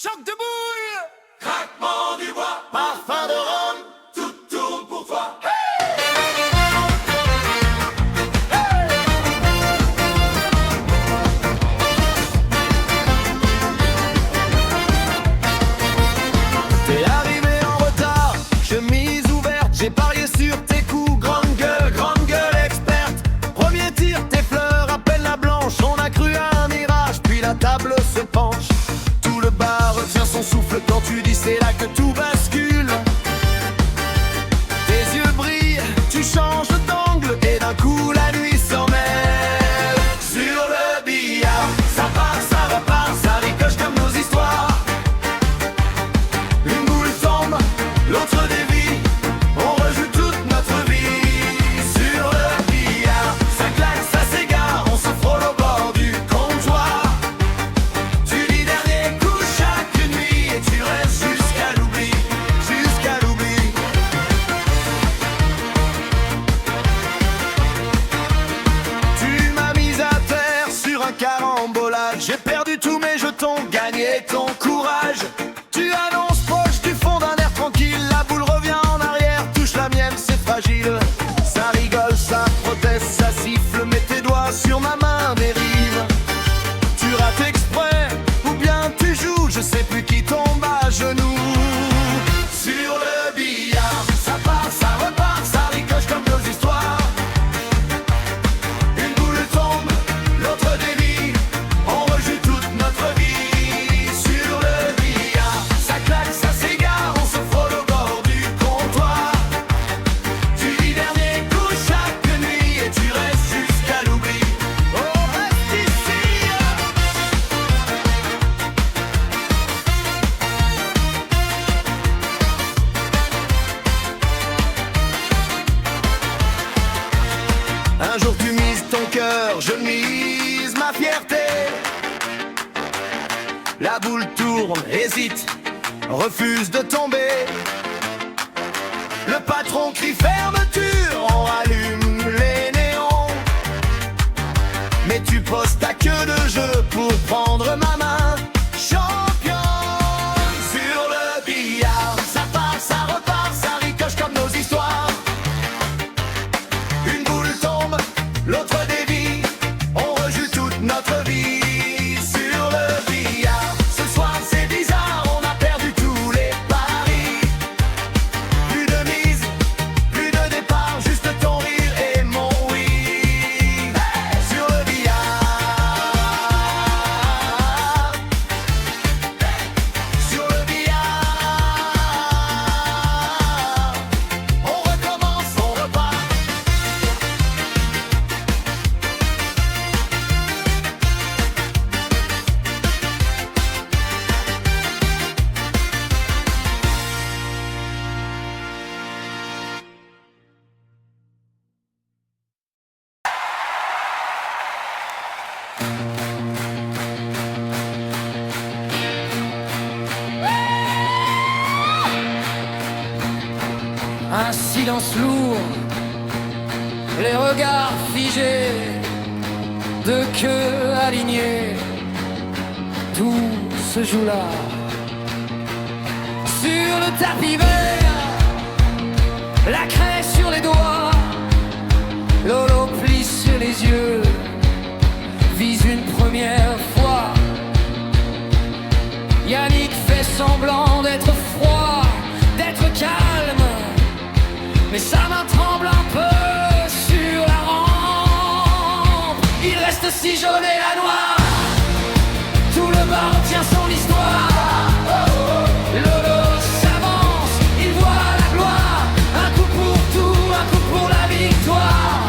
Choc de boule, Craquement du bois, parfum de rhum, tout tourne pour toi. T'es arrivé en retard, chemise ouverte, j'ai parié sur tes coups. Grande gueule experte. Premier tir, tes fleurs appellent la blanche. On a cru à un mirage, puis la table se penche. Tout le bar retient son souffle quand tu dis c'est là que tout bascule. Tes yeux brillent, tu changes d'angle et d'un coup la nuit s'en mêle. Sur le billard, ça part, ça repart, ça ricoche comme nos histoires. Une boule tombe, l'autre dévie, on rejoue toute notre vie. Sur le billard, ça claque, ça s'égare, on se frôle au bord du comptoir. Tu dis dernier coup chaque nuit et tu restes jusqu'à l'oubli, jusqu'à l'oubli. Tu m'as mise à terre sur un carambolage. J'ai perdu tous mes jetons, gagné ton courage. Tu annonces proche du fond d'un air tranquille. La boule revient en arrière, touche la mienne, c'est fragile. Ça rigole, ça proteste, ça siffle. Mets tes doigts sur ma main dérive. Tu rates exprès, ou bien tu joues, je sais plus qui tombe à genoux. Sur le billard, ça part, ça repart, ça ricoche comme nos histoires. Une boule tombe, l'autre dévie, on rejoue toute notre vie. Sur le billard, ça claque, ça s'égare, on se frôle au bord du comptoir. Tu dis dernier coup chaque nuit et tu restes jusqu'à l'oubli. Oh, reste ici. Un jour tu mises ton cœur, je mise ma fierté. La boule tourne, hésite, refuse de tomber. Le patron crie fermeture, on rallume les néons. Mais tu poses ta queue de jeu pour prendre ma main. Champion sur le billard, ça part, ça repart, ça ricoche comme nos histoires. Une boule tombe, l'autre dévie, on rejoue toute notre vie. Sur le billard, ce soir c'est bizarre, on a perdu tous les paris. Plus de mise, plus de départ, juste ton rire et mon oui. Sur le billard, sur le billard, on recommence, on repart. Un silence lourd, les regards figés, deux queues alignées, tout se joue là. Sur le tapis vert, la craie sur les doigts, Lolo plisse les yeux, vise une première fois. Yannick fait semblant d'être froid, d'être calme, mais sa main tremble un peu sur la rampe. Il reste si jaune et la noire, tout le bar tient son histoire. Lolo s'avance, il voit la gloire, un coup pour tout, un coup pour la victoire.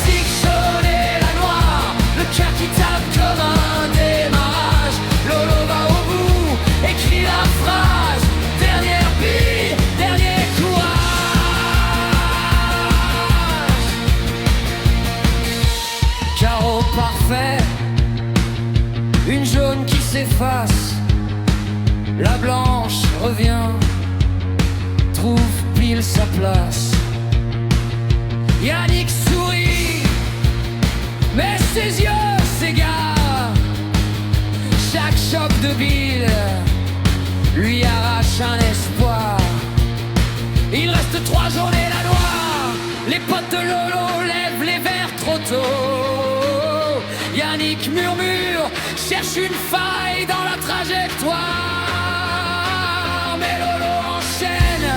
Si jaune et la noire, le cœur qui tape comme un démarrage. Lolo va au bout, écrit la phrase, dernière bille, dernier courage. Carreau parfait, une jaune qui s'efface, la blanche revient, trouve pile sa place. Yannick sourit, mais ses yeux s'égarent. Chaque choc de Bill lui arrache un espoir. Il reste 3 journées la noire. Les potes de Lolo lèvent les verres trop tôt. Yannick murmure, cherche une faille dans la trajectoire. Mais Lolo enchaîne,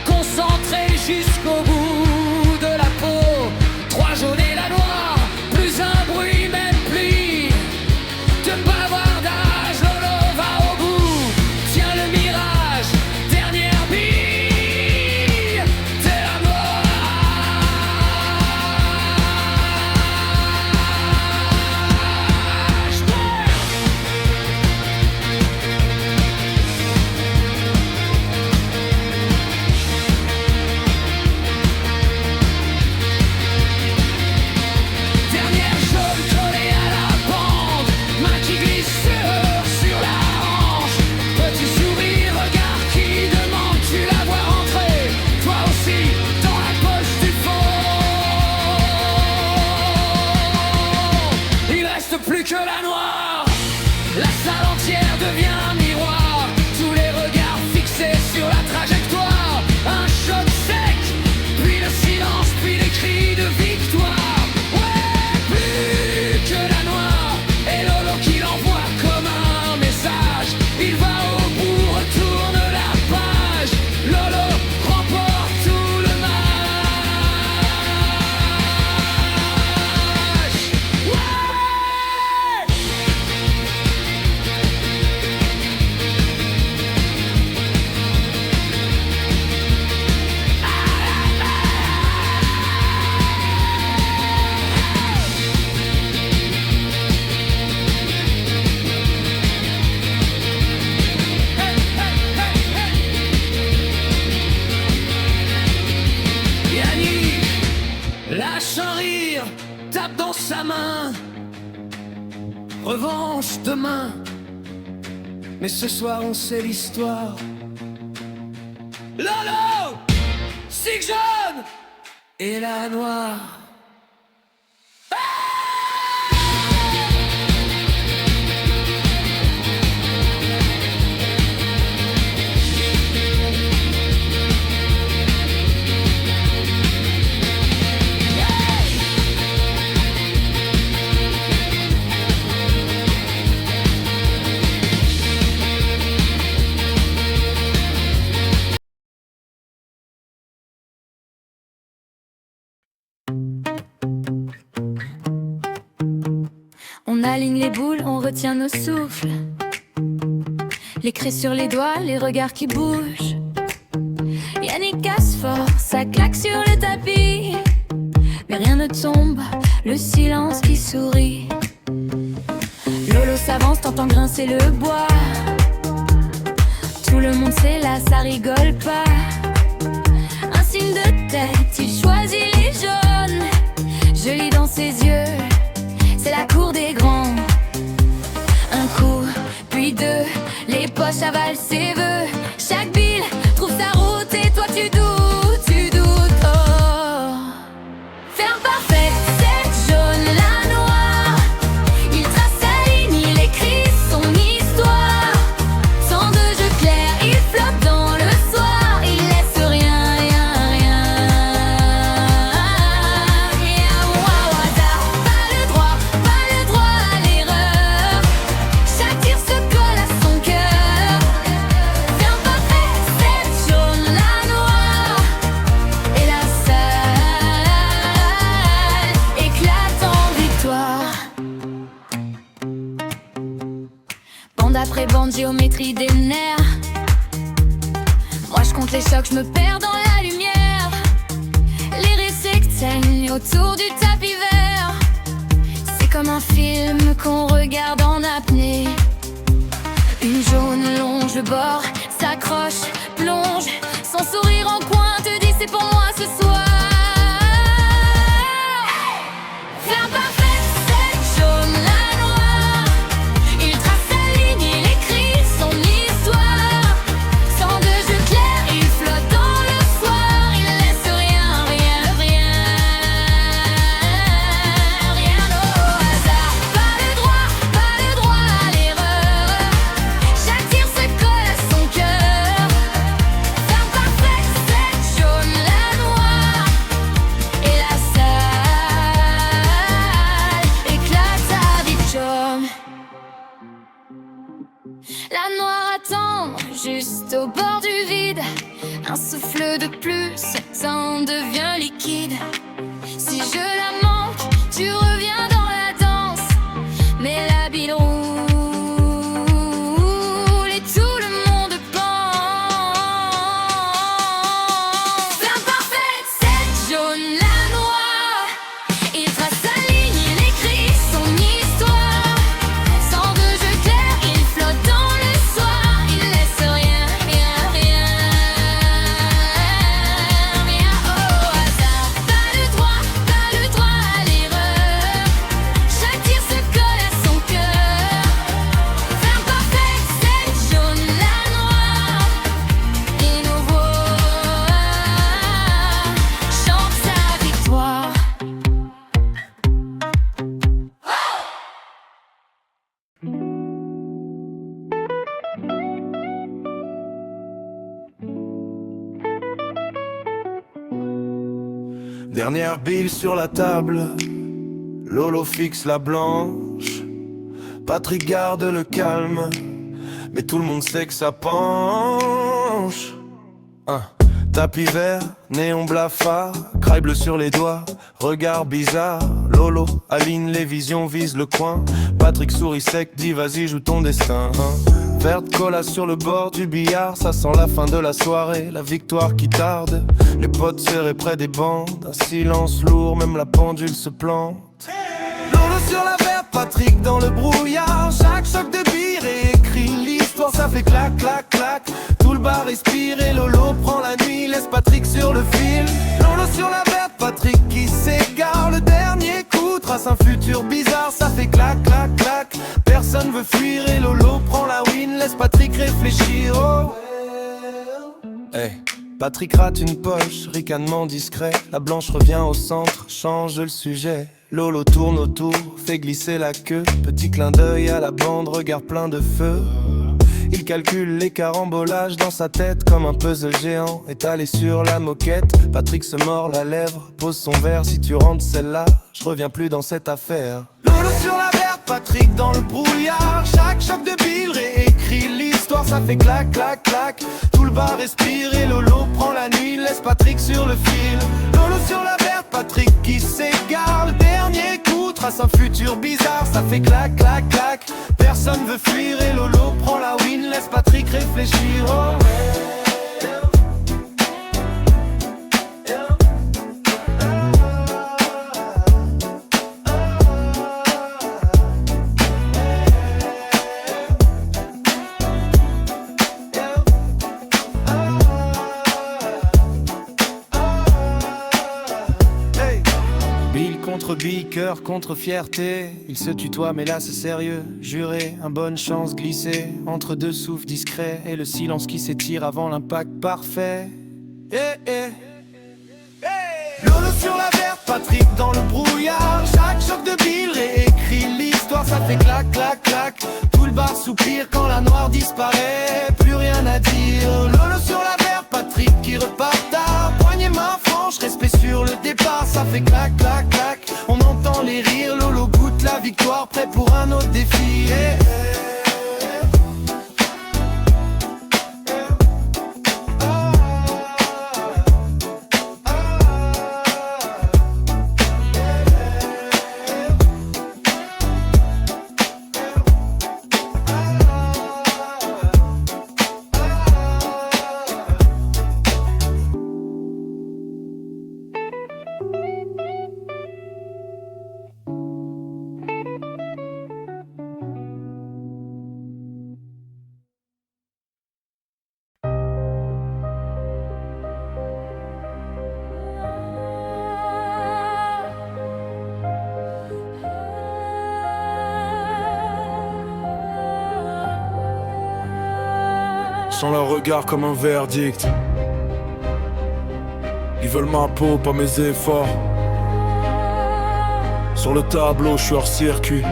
concentré jusqu'au bout de la peau. 3 journées la noire, plus un bruit, même pluie de bavardage. Lolo va au bout, tient le mirage, dernière bille de la mort. Dernière jaune collée à la bande, main qui glisse sur la hanche. Petit sourire, regard qui demande, tu la vois rentrer, toi aussi, dans la poche du fond. Il reste plus que la noire, la salle entière devient un miroir. Tous les regards fixés sur la trajectoire. Un choc sec, puis le silence, puis les cris de victoire. Ouais, plus que la noire, et Lolo qui l'envoie comme un message. Il va au bout, retourne la page. Lolo remporte tout le match. Ouais! Yannick lâche un rire, tape dans sa main. Revanche demain, mais ce soir on sait l'histoire. Lolo, Sig jaune et la noire. On aligne les boules, on retient nos souffles. Les craies sur les doigts, les regards qui bougent. Yannick casse fort, ça claque sur le tapis. Mais rien ne tombe, le silence qui sourit. Lolo s'avance, t'entends grincer le bois. Tout le monde sait là, ça rigole pas. Un signe de tête, il choisit les jaunes. Je lis dans ses yeux, c'est la cour des grands. Un coup, puis deux, les poches avalent ses vœux. Chaque bille trouve sa route et toi tu doutes, tu doutes. Oh, ferme parfait, cette jaune, la noire. Il trace sa ligne, il écrit son histoire. Sans de jeu clair, il flotte dans le soir. Il laisse rien, rien, rien, rien au hasard. Pas le droit à l'erreur. Chaque tir se colle à son cœur. Ferme parfait, cette jaune, la noire. Et la salle éclate en victoire. Bande après bande, géométrie des nerfs. Moi je compte les chocs, je me perds dans la lumière. Les récits saignent autour du tapis vert. C'est comme un film qu'on regarde en apnée. Une jaune longe le bord, s'accroche, plonge. Son sourire en coin te dit c'est pour moi ce soir. Ferme parfait, cette jaune, la noire. Il trace sa ligne, il écrit son histoire. Sans de jeu clair, il flotte dans le soir. Il laisse rien, rien, rien, rien au hasard. Pas le droit à l'erreur. La noire attend juste au bord du vide. Un souffle de plus, ça en devient liquide. Si je la manque, tu reviens dans la danse. Mais la bille roule et tout le monde pense. L'imparfaite, cette jaune, la noire. Il trace sa ligne, il écrit son histoire. Sans de jeu clair, il flotte dans le soir. Il laisse rien, rien, rien, rien au hasard. Pas le droit à l'erreur. Chaque tir se colle à son cœur. L'imparfaite, cette jaune, la noire. Et nos voix chantent sa victoire. Dernière bille sur la table, Lolo fixe la blanche. Patrick garde le calme, mais tout le monde sait que ça penche. Tapis vert, néon blafard, craie bleu sur les doigts, regard bizarre. Lolo aligne les visions, vise le coin. Patrick sourit sec, dit vas-y joue ton destin. Verte cola sur le bord du billard, ça sent la fin de la soirée, la victoire qui tarde. Les potes serrés près des bandes, un silence lourd, même la pendule se plante. Lolo sur la verte, Patrick dans le brouillard. Chaque choc de billes réécrit l'histoire, ça fait clac, clac, clac. Tout le bar respire et Lolo prend la nuit, laisse Patrick sur le fil. Lolo sur la verte, Patrick qui s'égare. Le dernier coup trace un futur bizarre, ça fait clac, clac, clac. Personne veut fuir et Lolo prend la win, laisse Patrick réfléchir. Oh. Hey. Patrick rate une poche, ricanement discret. La blanche revient au centre, change le sujet. Lolo tourne autour, fait glisser la queue. Petit clin d'œil à la bande, regard plein de feu. Il calcule les carambolages dans sa tête comme un puzzle géant étalé sur la moquette. Patrick se mord la lèvre, pose son verre. Si tu rentres celle-là, je reviens plus dans cette affaire. Lolo sur la verte, Patrick dans le brouillard. Chaque choc de billes réécrit l'histoire, ça fait clac, clac, clac. Tout le bar respire et Lolo prend la nuit, laisse Patrick sur le fil. Lolo sur la verte, Patrick qui s'égare. Le dernier coup trace un futur bizarre, ça fait clac, clac, clac. Personne veut fuir et Lolo prend la win, laisse Patrick réfléchir. Oh. Contre bille, cœur contre fierté. Il se tutoie mais là c'est sérieux. Juré, un bonne chance glissée entre deux souffles discrets et le silence qui s'étire avant l'impact parfait. Lolo sur la verte, Patrick dans le brouillard. Chaque choc de bille réécrit l'histoire, ça fait clac, clac, clac. Tout le bar soupire quand la noire disparaît. Plus rien à dire. Lolo sur la verte, Patrick qui repart tard. Poignée main franche, respect sur le départ, ça fait clac, clac, clac. On entend les rires, Lolo goûte la victoire, prêt pour un autre défi. Sans leur regard comme un verdict. Ils veulent ma peau, pas mes efforts. Sur le tableau, je suis hors circuit.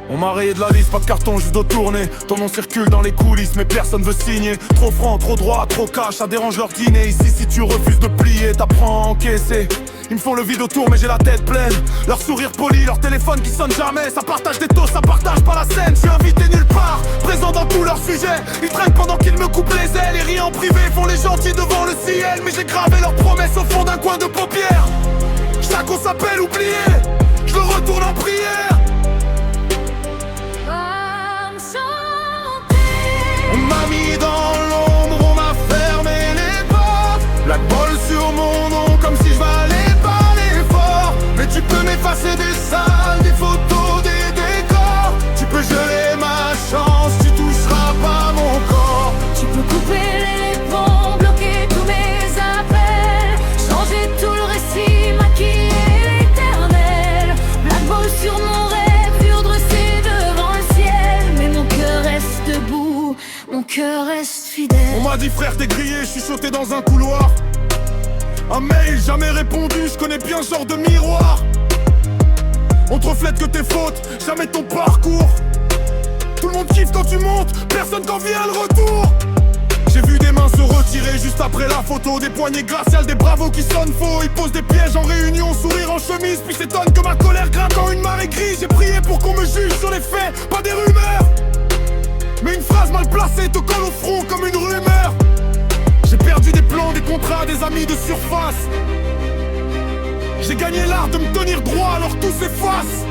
On m'a rayé de la liste, pas de carton, juste de tourner. Ton nom circule dans les coulisses, mais personne veut signer. Trop franc, trop droit, trop cash, ça dérange leur dîner. Ici, si tu refuses de plier, t'apprends à encaisser. Ils me font le vide autour, mais j'ai la tête pleine. Leur sourire poli, leur téléphone qui sonne jamais. Ça partage des taux, ça partage pas la scène. Je suis invité nulle part, présent dans tous leurs sujets. Ils traînent pendant qu'ils me coupent les ailes. Et rient en privé, font les gentils devant le ciel. Mais j'ai gravé leurs promesses au fond d'un coin de paupière. Chaque on s'appelle oublié, je le retourne en prière. On m'a mis dans l'ombre, on m'a fermé les portes. Black ball sur mon nom comme si je valais pas l'effort. Mais tu peux m'effacer des salles, des photos, des décors. Tu peux geler ma chance, tu toucheras pas mon corps. Tu peux couper les ponts, bloquer tous mes appels, changer tout le récit, maquiller l'éternel. Black ball sur mon rêve, dur dressé devant le ciel. Mais mon cœur reste debout, mon cœur reste fidèle. On m'a dit frère t'es grillé, je suis sauté dans un couloir. Un mail, jamais répondu, je connais bien ce genre de miroir. On te reflète que tes fautes, jamais ton parcours. Tout le monde kiffe quand tu montes, personne quand vient le retour. J'ai vu des mains se retirer juste après la photo. Des poignées glaciales, des bravos qui sonnent faux. Ils posent des pièges en réunion, sourire en chemise. Puis s'étonnent que ma colère grimpe dans une marée grise. J'ai prié pour qu'on me juge sur les faits, pas des rumeurs. Mais une phrase mal placée te colle au front comme une rumeur. J'ai perdu des plans, des contrats, des amis de surface. J'ai gagné l'art de me tenir droit alors tout s'efface.